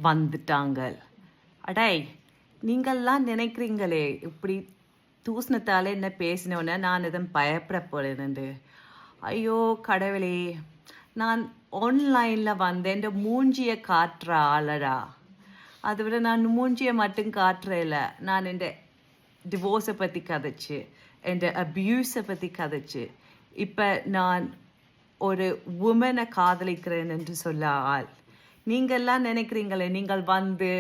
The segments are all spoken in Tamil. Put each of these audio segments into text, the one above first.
வந்துட்டாங்க. அடே, நீங்கள்லாம் நினைக்கிறீங்களே இப்படி தூசணத்தால் என்ன பேசினோன்னே நான் எதுவும் பயப்பட போகிறேன்னு. ஐயோ கடவுளே, நான் ஆன்லைனில் வந்து என் மூஞ்சியை காட்டுற ஆளடா. அதை விட நான் மூஞ்சியை மட்டும் காட்டுறேல, நான் என் டிவோர்ஸை பற்றி கதைச்சு, என் அப்யூஸை பற்றி கதைச்சு, இப்போ நான் ஒரு உமனை காதலிக்கிறேன் என்று சொல்ல ஆள். நீங்கள்லாம் நினைக்கிறீங்களே நீங்கள் வந்து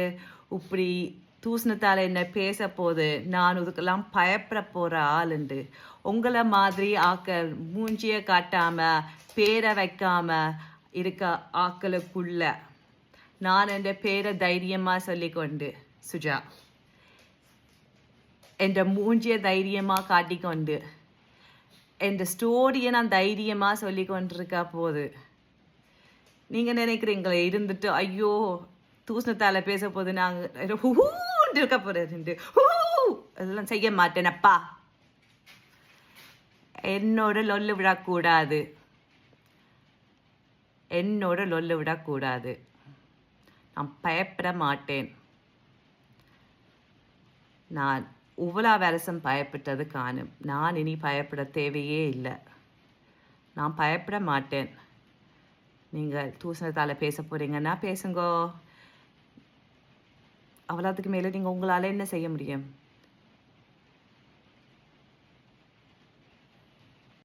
இப்படி தூசணத்தால் என்ன பேச போது நான் இதுக்கெல்லாம் பயப்பட போகிற ஆளுண்டு. உங்களை மாதிரி ஆக்கள் மூஞ்சியை காட்டாமல் பேரை வைக்காமல் இருக்க ஆக்களுக்குள்ள நான் என் பேரை தைரியமாக சொல்லிக்கொண்டு சுஜா என் மூஞ்சியை தைரியமாக காட்டிக்கொண்டு என் ஸ்டோரியை நான் தைரியமாக சொல்லி கொண்டிருக்கா போது நீங்கள் நினைக்கிறீங்களே இருந்துட்டு ஐயோ தூசணத்தால் பேச போது நாங்கள் ஹூண்டு இருக்க போகிறது அதெல்லாம் செய்ய மாட்டேனப்பா. என்னோட லொல்லு விடக்கூடாது, என்னோட லொல்லு விடக்கூடாது. நான் பயப்பட மாட்டேன். நான் இவ்வளோ வருஷம் பயப்பட்டது காணும். நான் இனி பயப்பட தேவையே இல்லை. நான் பயப்பட மாட்டேன். நீங்கள் தூசணத்தால் பேச போகிறீங்கன்னா பேசுங்கோ. அவ்வளோத்துக்கு மேலே நீங்கள் உங்களால் என்ன செய்ய முடியும்?